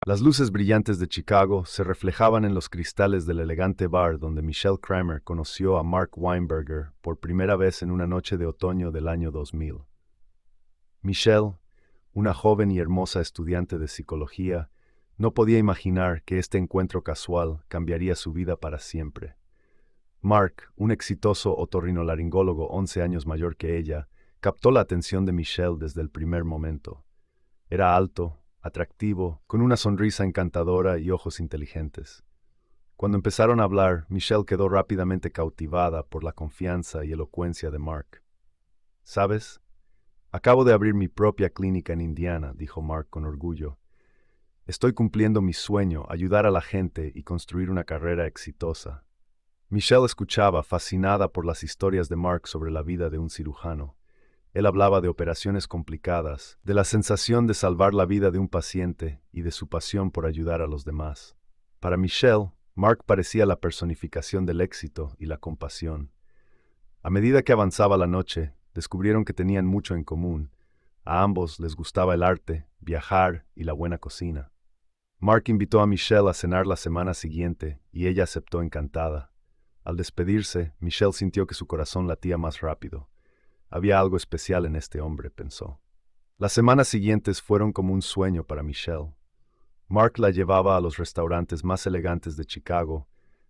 Las luces brillantes de Chicago se reflejaban en los cristales del elegante bar donde Michelle Kramer conoció a Mark Weinberger por primera vez en una noche de otoño del año 2000. Michelle, una joven y hermosa estudiante de psicología, no podía imaginar que este encuentro casual cambiaría su vida para siempre. Mark, un exitoso otorrinolaringólogo 11 años mayor que ella, captó la atención de Michelle desde el primer momento. Era alto, atractivo, con una sonrisa encantadora y ojos inteligentes. Cuando empezaron a hablar, Michelle quedó rápidamente cautivada por la confianza y elocuencia de Mark. ¿Sabes? Acabo de abrir mi propia clínica en Indiana, dijo Mark con orgullo. Estoy cumpliendo mi sueño, ayudar a la gente y construir una carrera exitosa. Michelle escuchaba, fascinada por las historias de Mark sobre la vida de un cirujano. Él hablaba de operaciones complicadas, de la sensación de salvar la vida de un paciente y de su pasión por ayudar a los demás. Para Michelle, Mark parecía la personificación del éxito y la compasión. A medida que avanzaba la noche, descubrieron que tenían mucho en común. A ambos les gustaba el arte, viajar y la buena cocina. Mark invitó a Michelle a cenar la semana siguiente y ella aceptó encantada. Al despedirse, Michelle sintió que su corazón latía más rápido. Había algo especial en este hombre, pensó. Las semanas siguientes fueron como un sueño para Michelle. Mark la llevaba a los restaurantes más elegantes de Chicago,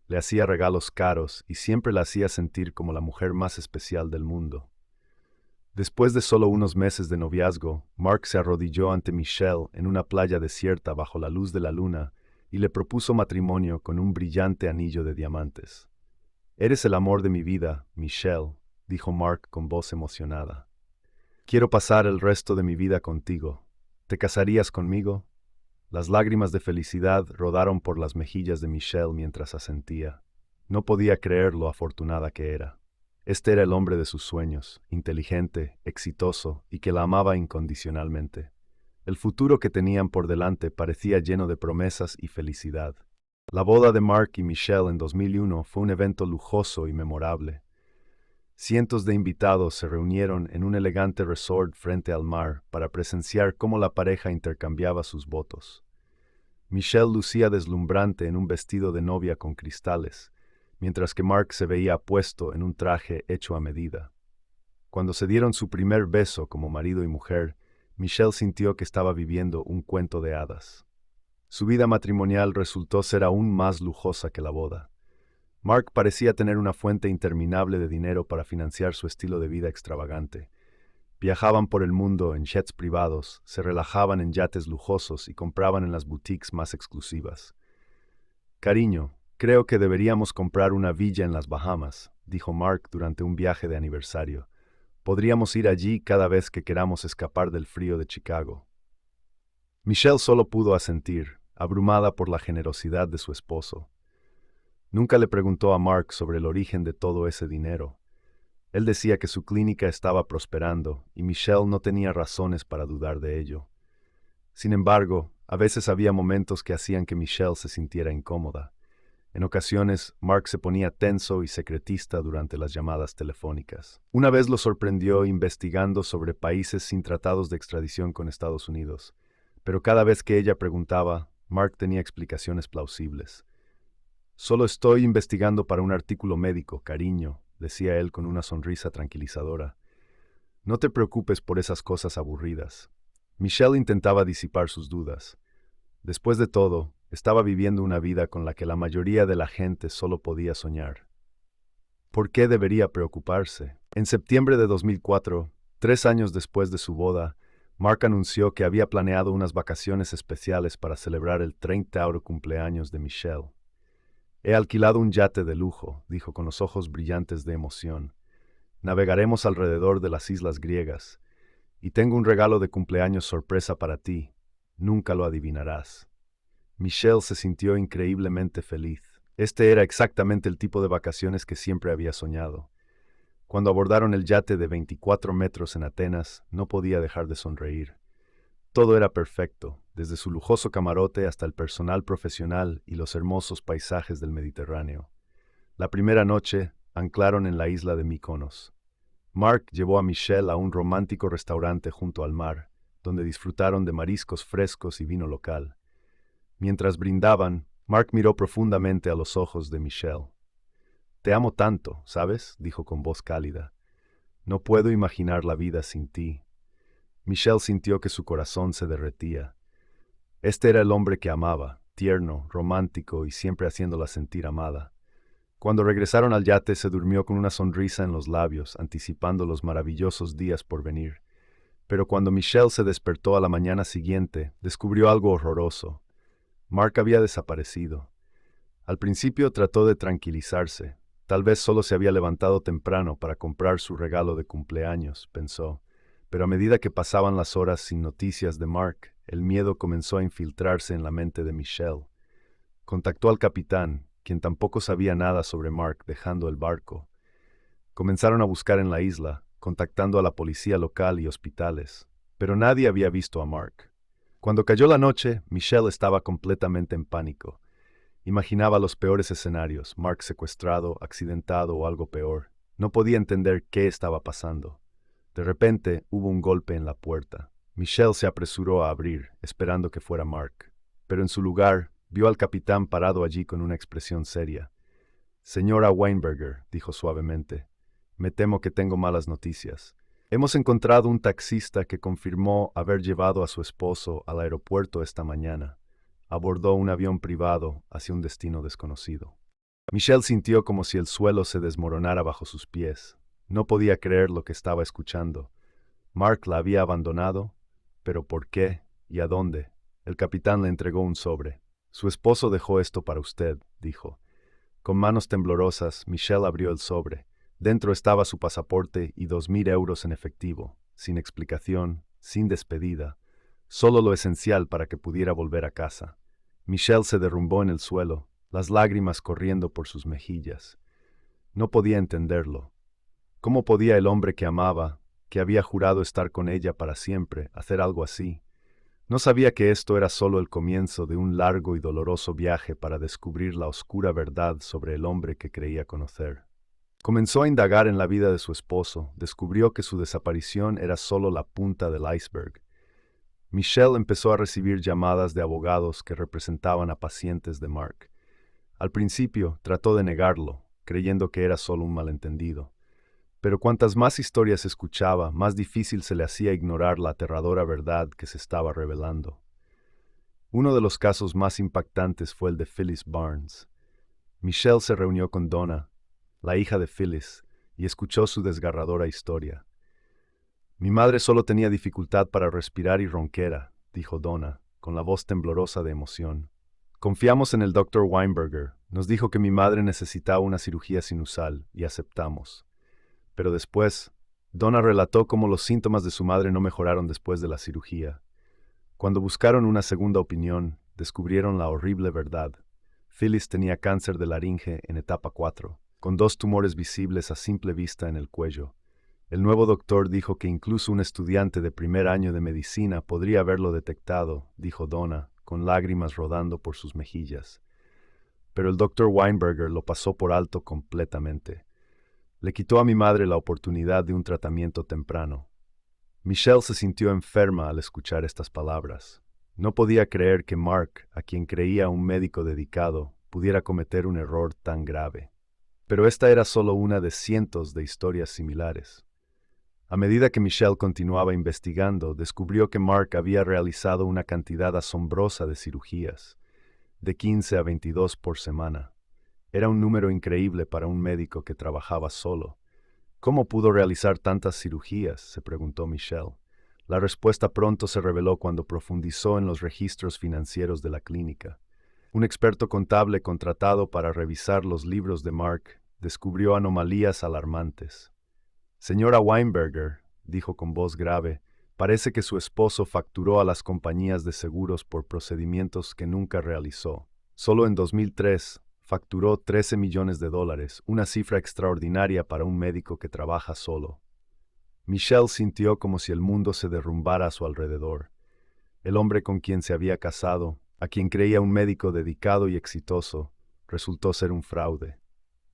le hacía regalos caros y siempre la hacía sentir como la mujer más especial del mundo. Después de solo unos meses de noviazgo, Mark se arrodilló ante Michelle en una playa desierta bajo la luz de la luna y le propuso matrimonio con un brillante anillo de diamantes. «Eres el amor de mi vida, Michelle», dijo Mark con voz emocionada. «Quiero pasar el resto de mi vida contigo. ¿Te casarías conmigo?» Las lágrimas de felicidad rodaron por las mejillas de Michelle mientras asentía. No podía creer lo afortunada que era. Este era el hombre de sus sueños, inteligente, exitoso y que la amaba incondicionalmente. El futuro que tenían por delante parecía lleno de promesas y felicidad. La boda de Mark y Michelle en 2001 fue un evento lujoso y memorable. Cientos de invitados se reunieron en un elegante resort frente al mar para presenciar cómo la pareja intercambiaba sus votos. Michelle lucía deslumbrante en un vestido de novia con cristales, mientras que Mark se veía apuesto en un traje hecho a medida. Cuando se dieron su primer beso como marido y mujer, Michelle sintió que estaba viviendo un cuento de hadas. Su vida matrimonial resultó ser aún más lujosa que la boda. Mark parecía tener una fuente interminable de dinero para financiar su estilo de vida extravagante. Viajaban por el mundo en jets privados, se relajaban en yates lujosos y compraban en las boutiques más exclusivas. «Cariño, creo que deberíamos comprar una villa en las Bahamas», dijo Mark durante un viaje de aniversario. «Podríamos ir allí cada vez que queramos escapar del frío de Chicago». Michelle solo pudo asentir, abrumada por la generosidad de su esposo. Nunca le preguntó a Mark sobre el origen de todo ese dinero. Él decía que su clínica estaba prosperando y Michelle no tenía razones para dudar de ello. Sin embargo, a veces había momentos que hacían que Michelle se sintiera incómoda. En ocasiones, Mark se ponía tenso y secretista durante las llamadas telefónicas. Una vez lo sorprendió investigando sobre países sin tratados de extradición con Estados Unidos, pero cada vez que ella preguntaba, Mark tenía explicaciones plausibles. «Solo estoy investigando para un artículo médico, cariño», decía él con una sonrisa tranquilizadora. «No te preocupes por esas cosas aburridas». Michelle intentaba disipar sus dudas. Después de todo, estaba viviendo una vida con la que la mayoría de la gente solo podía soñar. ¿Por qué debería preocuparse? En septiembre de 2004, 3 años después de su boda, Mark anunció que había planeado unas vacaciones especiales para celebrar el 30º cumpleaños de Michelle. «He alquilado un yate de lujo», dijo con los ojos brillantes de emoción. «Navegaremos alrededor de las islas griegas. Y tengo un regalo de cumpleaños sorpresa para ti. Nunca lo adivinarás». Michelle se sintió increíblemente feliz. Este era exactamente el tipo de vacaciones que siempre había soñado. Cuando abordaron el yate de 24 metros en Atenas, no podía dejar de sonreír. Todo era perfecto, desde su lujoso camarote hasta el personal profesional y los hermosos paisajes del Mediterráneo. La primera noche, anclaron en la isla de Mykonos. Mark llevó a Michelle a un romántico restaurante junto al mar, donde disfrutaron de mariscos frescos y vino local. Mientras brindaban, Mark miró profundamente a los ojos de Michelle. «Te amo tanto, ¿sabes?», dijo con voz cálida. «No puedo imaginar la vida sin ti». Michelle sintió que su corazón se derretía. Este era el hombre que amaba, tierno, romántico y siempre haciéndola sentir amada. Cuando regresaron al yate se durmió con una sonrisa en los labios, anticipando los maravillosos días por venir. Pero cuando Michelle se despertó a la mañana siguiente, descubrió algo horroroso. Mark había desaparecido. Al principio trató de tranquilizarse. Tal vez solo se había levantado temprano para comprar su regalo de cumpleaños, pensó. Pero a medida que pasaban las horas sin noticias de Mark, el miedo comenzó a infiltrarse en la mente de Michelle. Contactó al capitán, quien tampoco sabía nada sobre Mark dejando el barco. Comenzaron a buscar en la isla, contactando a la policía local y hospitales, pero nadie había visto a Mark. Cuando cayó la noche, Michelle estaba completamente en pánico. Imaginaba los peores escenarios, Mark secuestrado, accidentado o algo peor. No podía entender qué estaba pasando. De repente, hubo un golpe en la puerta. Michelle se apresuró a abrir, esperando que fuera Mark. Pero en su lugar, vio al capitán parado allí con una expresión seria. «Señora Weinberger», dijo suavemente, «me temo que tengo malas noticias. Hemos encontrado un taxista que confirmó haber llevado a su esposo al aeropuerto esta mañana. Abordó un avión privado hacia un destino desconocido». Michelle sintió como si el suelo se desmoronara bajo sus pies. No podía creer lo que estaba escuchando. Mark la había abandonado. ¿Pero por qué? ¿Y a dónde? El capitán le entregó un sobre. «Su esposo dejó esto para usted», dijo. Con manos temblorosas, Michelle abrió el sobre. Dentro estaba su pasaporte y 2,000 euros en efectivo, sin explicación, sin despedida, solo lo esencial para que pudiera volver a casa. Michelle se derrumbó en el suelo, las lágrimas corriendo por sus mejillas. No podía entenderlo. ¿Cómo podía el hombre que amaba, que había jurado estar con ella para siempre, hacer algo así? No sabía que esto era solo el comienzo de un largo y doloroso viaje para descubrir la oscura verdad sobre el hombre que creía conocer. Comenzó a indagar en la vida de su esposo, descubrió que su desaparición era solo la punta del iceberg. Michelle empezó a recibir llamadas de abogados que representaban a pacientes de Mark. Al principio trató de negarlo, creyendo que era solo un malentendido. Pero cuantas más historias escuchaba, más difícil se le hacía ignorar la aterradora verdad que se estaba revelando. Uno de los casos más impactantes fue el de Phyllis Barnes. Michelle se reunió con Donna, la hija de Phyllis, y escuchó su desgarradora historia. «Mi madre solo tenía dificultad para respirar y ronquera», dijo Donna, con la voz temblorosa de emoción. «Confiamos en el Dr. Weinberger. Nos dijo que mi madre necesitaba una cirugía sinusal, y aceptamos. Pero después, Donna relató cómo los síntomas de su madre no mejoraron después de la cirugía. Cuando buscaron una segunda opinión, descubrieron la horrible verdad. Phyllis tenía cáncer de laringe en etapa 4, con 2 tumores visibles a simple vista en el cuello. El nuevo doctor dijo que incluso un estudiante de primer año de medicina podría haberlo detectado, dijo Donna, con lágrimas rodando por sus mejillas. Pero el Dr. Weinberger lo pasó por alto completamente. Le quitó a mi madre la oportunidad de un tratamiento temprano. Michelle se sintió enferma al escuchar estas palabras. No podía creer que Mark, a quien creía un médico dedicado, pudiera cometer un error tan grave. Pero esta era solo una de cientos de historias similares. A medida que Michelle continuaba investigando, descubrió que Mark había realizado una cantidad asombrosa de cirugías, de 15 a 22 por semana. Era un número increíble para un médico que trabajaba solo. «¿Cómo pudo realizar tantas cirugías?», se preguntó Michelle. La respuesta pronto se reveló cuando profundizó en los registros financieros de la clínica. Un experto contable contratado para revisar los libros de Mark descubrió anomalías alarmantes. «Señora Weinberger», dijo con voz grave, «parece que su esposo facturó a las compañías de seguros por procedimientos que nunca realizó. Solo en 2003 facturó $13 millones, una cifra extraordinaria para un médico que trabaja solo». Michelle sintió como si el mundo se derrumbara a su alrededor. El hombre con quien se había casado, a quien creía un médico dedicado y exitoso, resultó ser un fraude.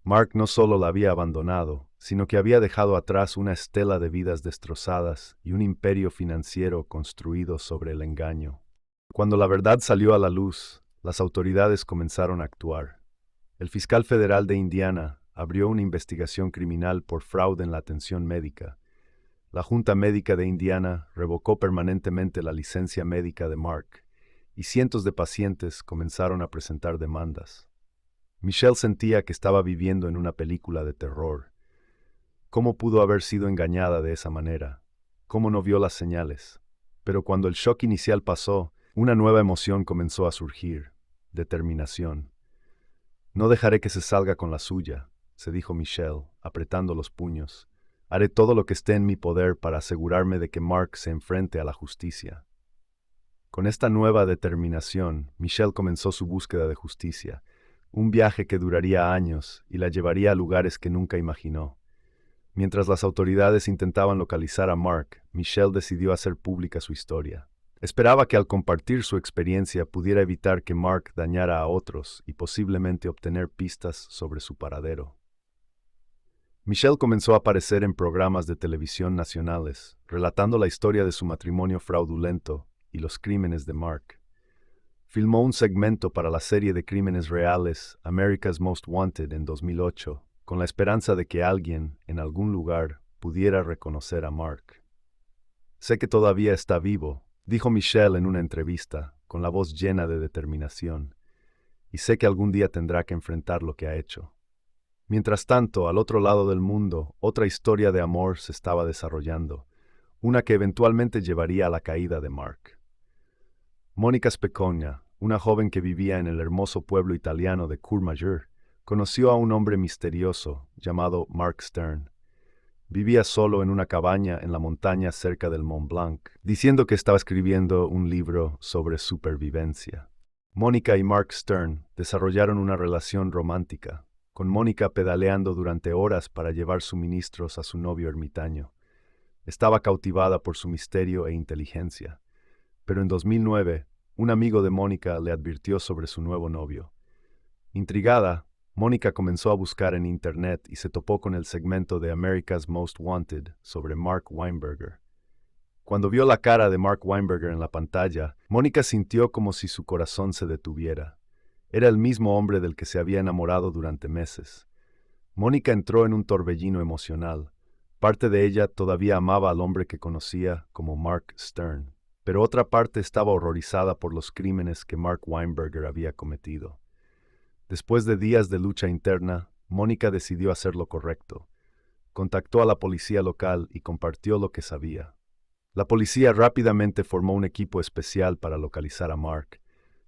Mark no solo la había abandonado, sino que había dejado atrás una estela de vidas destrozadas y un imperio financiero construido sobre el engaño. Cuando la verdad salió a la luz, las autoridades comenzaron a actuar. El fiscal federal de Indiana abrió una investigación criminal por fraude en la atención médica. La Junta Médica de Indiana revocó permanentemente la licencia médica de Mark, y cientos de pacientes comenzaron a presentar demandas. Michelle sentía que estaba viviendo en una película de terror. ¿Cómo pudo haber sido engañada de esa manera? ¿Cómo no vio las señales? Pero cuando el shock inicial pasó, una nueva emoción comenzó a surgir: determinación. No dejaré que se salga con la suya, se dijo Michelle, apretando los puños. Haré todo lo que esté en mi poder para asegurarme de que Mark se enfrente a la justicia. Con esta nueva determinación, Michelle comenzó su búsqueda de justicia, un viaje que duraría años y la llevaría a lugares que nunca imaginó. Mientras las autoridades intentaban localizar a Mark, Michelle decidió hacer pública su historia. Esperaba que al compartir su experiencia pudiera evitar que Mark dañara a otros y posiblemente obtener pistas sobre su paradero. Michelle comenzó a aparecer en programas de televisión nacionales, relatando la historia de su matrimonio fraudulento y los crímenes de Mark. Filmó un segmento para la serie de crímenes reales America's Most Wanted en 2008, con la esperanza de que alguien, en algún lugar, pudiera reconocer a Mark. «Sé que todavía está vivo», dijo Michelle en una entrevista, con la voz llena de determinación, «y sé que algún día tendrá que enfrentar lo que ha hecho». Mientras tanto, al otro lado del mundo, otra historia de amor se estaba desarrollando, una que eventualmente llevaría a la caída de Mark. Mónica Specogna, una joven que vivía en el hermoso pueblo italiano de Courmayeur, conoció a un hombre misterioso llamado Mark Stern. Vivía solo en una cabaña en la montaña cerca del Mont Blanc, diciendo que estaba escribiendo un libro sobre supervivencia. Mónica y Mark Stern desarrollaron una relación romántica, con Mónica pedaleando durante horas para llevar suministros a su novio ermitaño. Estaba cautivada por su misterio e inteligencia. Pero en 2009, un amigo de Mónica le advirtió sobre su nuevo novio. Intrigada, Mónica comenzó a buscar en Internet y se topó con el segmento de America's Most Wanted sobre Mark Weinberger. Cuando vio la cara de Mark Weinberger en la pantalla, Mónica sintió como si su corazón se detuviera. Era el mismo hombre del que se había enamorado durante meses. Mónica entró en un torbellino emocional. Parte de ella todavía amaba al hombre que conocía como Mark Stern, pero otra parte estaba horrorizada por los crímenes que Mark Weinberger había cometido. Después de días de lucha interna, Mónica decidió hacer lo correcto. Contactó a la policía local y compartió lo que sabía. La policía rápidamente formó un equipo especial para localizar a Mark.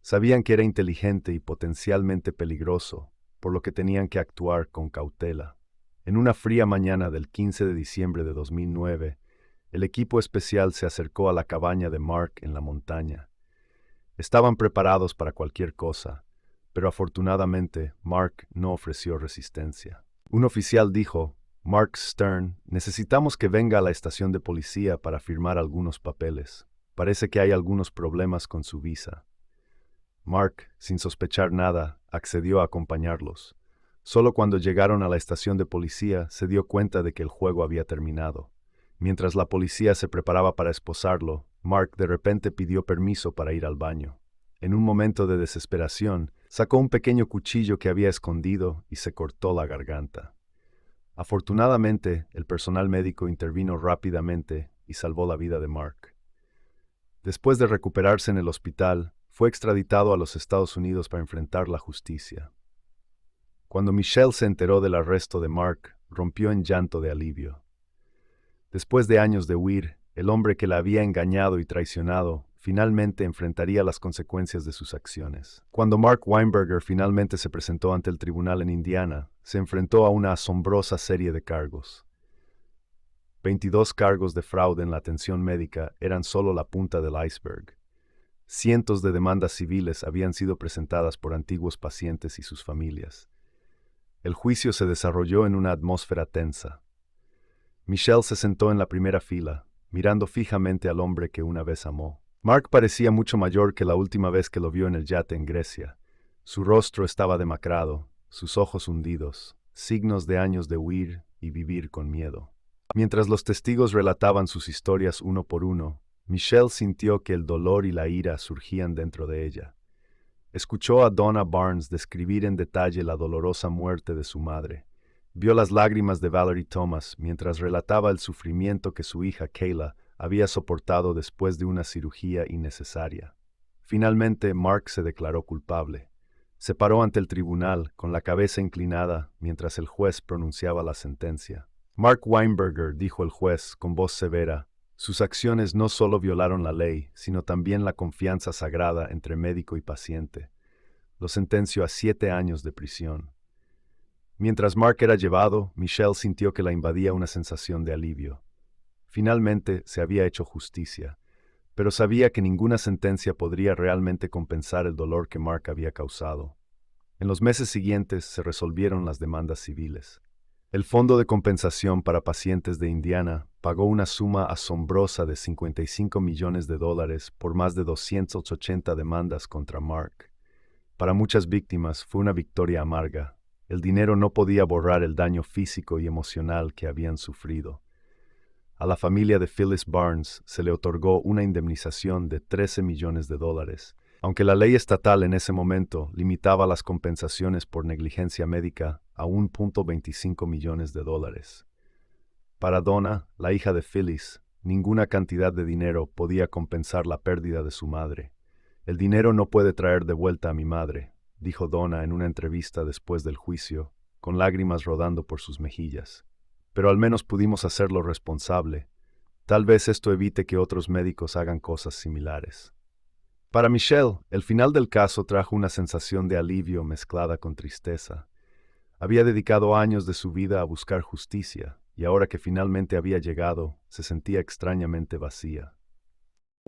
Sabían que era inteligente y potencialmente peligroso, por lo que tenían que actuar con cautela. En una fría mañana del 15 de diciembre de 2009, el equipo especial se acercó a la cabaña de Mark en la montaña. Estaban preparados para cualquier cosa, pero afortunadamente Mark no ofreció resistencia. Un oficial dijo: «Mark Stern, necesitamos que venga a la estación de policía para firmar algunos papeles. Parece que hay algunos problemas con su visa». Mark, sin sospechar nada, accedió a acompañarlos. Solo cuando llegaron a la estación de policía se dio cuenta de que el juego había terminado. Mientras la policía se preparaba para esposarlo, Mark de repente pidió permiso para ir al baño. En un momento de desesperación, sacó un pequeño cuchillo que había escondido y se cortó la garganta. Afortunadamente, el personal médico intervino rápidamente y salvó la vida de Mark. Después de recuperarse en el hospital, fue extraditado a los Estados Unidos para enfrentar la justicia. Cuando Michelle se enteró del arresto de Mark, rompió en llanto de alivio. Después de años de huir, el hombre que la había engañado y traicionado finalmente enfrentaría las consecuencias de sus acciones. Cuando Mark Weinberger finalmente se presentó ante el tribunal en Indiana, se enfrentó a una asombrosa serie de cargos. 22 cargos de fraude en la atención médica eran solo la punta del iceberg. Cientos de demandas civiles habían sido presentadas por antiguos pacientes y sus familias. El juicio se desarrolló en una atmósfera tensa. Michelle se sentó en la primera fila, mirando fijamente al hombre que una vez amó. Mark parecía mucho mayor que la última vez que lo vio en el yate en Grecia. Su rostro estaba demacrado, sus ojos hundidos, signos de años de huir y vivir con miedo. Mientras los testigos relataban sus historias uno por uno, Michelle sintió que el dolor y la ira surgían dentro de ella. Escuchó a Donna Barnes describir en detalle la dolorosa muerte de su madre. Vio las lágrimas de Valerie Thomas mientras relataba el sufrimiento que su hija Kayla había soportado después de una cirugía innecesaria. Finalmente, Mark se declaró culpable. Se paró ante el tribunal con la cabeza inclinada mientras el juez pronunciaba la sentencia. Mark Weinberger, dijo el juez con voz severa, sus acciones no solo violaron la ley, sino también la confianza sagrada entre médico y paciente. Lo sentenció a 7 años de prisión. Mientras Mark era llevado, Michelle sintió que la invadía una sensación de alivio. Finalmente se había hecho justicia, pero sabía que ninguna sentencia podría realmente compensar el dolor que Mark había causado. En los meses siguientes se resolvieron las demandas civiles. El Fondo de Compensación para Pacientes de Indiana pagó una suma asombrosa de $55 millones por más de 280 demandas contra Mark. Para muchas víctimas fue una victoria amarga. El dinero no podía borrar el daño físico y emocional que habían sufrido. A la familia de Phyllis Barnes se le otorgó una indemnización de $13 millones, aunque la ley estatal en ese momento limitaba las compensaciones por negligencia médica a $1.25 millones. Para Donna, la hija de Phyllis, ninguna cantidad de dinero podía compensar la pérdida de su madre. El dinero no puede traer de vuelta a mi madre, dijo Donna en una entrevista después del juicio, con lágrimas rodando por sus mejillas. Pero al menos pudimos hacerlo responsable. Tal vez esto evite que otros médicos hagan cosas similares. Para Michelle, el final del caso trajo una sensación de alivio mezclada con tristeza. Había dedicado años de su vida a buscar justicia, y ahora que finalmente había llegado, se sentía extrañamente vacía.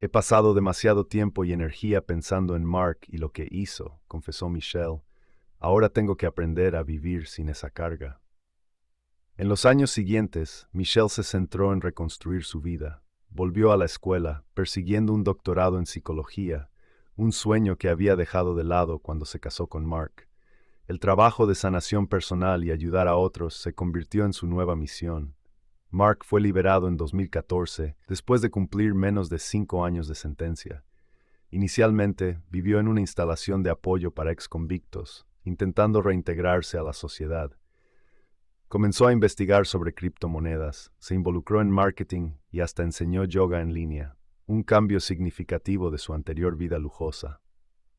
He pasado demasiado tiempo y energía pensando en Mark y lo que hizo, confesó Michelle. Ahora tengo que aprender a vivir sin esa carga. En los años siguientes, Michelle se centró en reconstruir su vida. Volvió a la escuela, persiguiendo un doctorado en psicología, un sueño que había dejado de lado cuando se casó con Mark. El trabajo de sanación personal y ayudar a otros se convirtió en su nueva misión. Mark fue liberado en 2014, después de cumplir menos de 5 años de sentencia. Inicialmente, vivió en una instalación de apoyo para exconvictos, intentando reintegrarse a la sociedad. Comenzó a investigar sobre criptomonedas, se involucró en marketing y hasta enseñó yoga en línea, un cambio significativo de su anterior vida lujosa.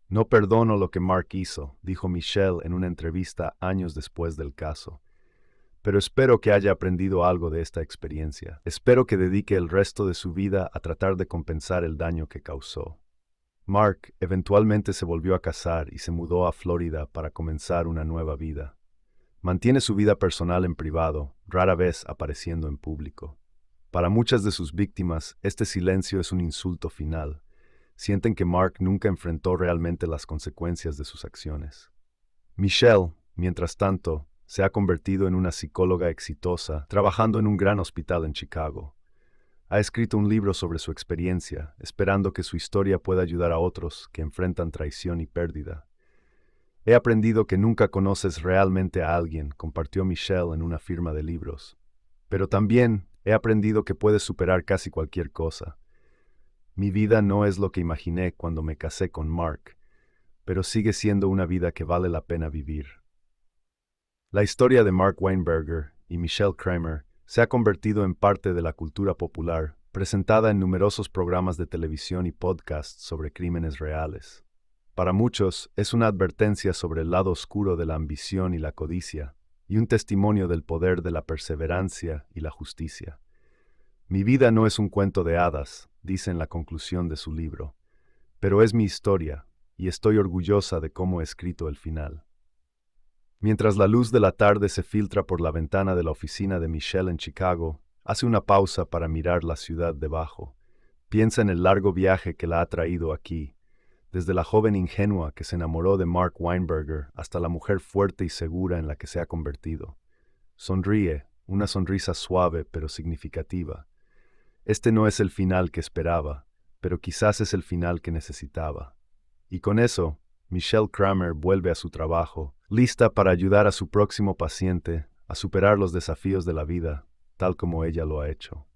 No perdono lo que Mark hizo, dijo Michelle en una entrevista años después del caso. Pero espero que haya aprendido algo de esta experiencia. Espero que dedique el resto de su vida a tratar de compensar el daño que causó. Mark eventualmente se volvió a casar y se mudó a Florida para comenzar una nueva vida. Mantiene su vida personal en privado, rara vez apareciendo en público. Para muchas de sus víctimas, este silencio es un insulto final. Sienten que Mark nunca enfrentó realmente las consecuencias de sus acciones. Michelle, mientras tanto, se ha convertido en una psicóloga exitosa, trabajando en un gran hospital en Chicago. Ha escrito un libro sobre su experiencia, esperando que su historia pueda ayudar a otros que enfrentan traición y pérdida. He aprendido que nunca conoces realmente a alguien, compartió Michelle en una firma de libros. Pero también he aprendido que puedes superar casi cualquier cosa. Mi vida no es lo que imaginé cuando me casé con Mark, pero sigue siendo una vida que vale la pena vivir. La historia de Mark Weinberger y Michelle Kramer se ha convertido en parte de la cultura popular, presentada en numerosos programas de televisión y podcasts sobre crímenes reales. Para muchos, es una advertencia sobre el lado oscuro de la ambición y la codicia, y un testimonio del poder de la perseverancia y la justicia. Mi vida no es un cuento de hadas, dice en la conclusión de su libro, pero es mi historia, y estoy orgullosa de cómo he escrito el final. Mientras la luz de la tarde se filtra por la ventana de la oficina de Michelle en Chicago, hace una pausa para mirar la ciudad debajo. Piensa en el largo viaje que la ha traído aquí, desde la joven ingenua que se enamoró de Mark Weinberger hasta la mujer fuerte y segura en la que se ha convertido. Sonríe, una sonrisa suave pero significativa. Este no es el final que esperaba, pero quizás es el final que necesitaba. Y con eso, Michelle Kramer vuelve a su trabajo, lista para ayudar a su próximo paciente a superar los desafíos de la vida, tal como ella lo ha hecho.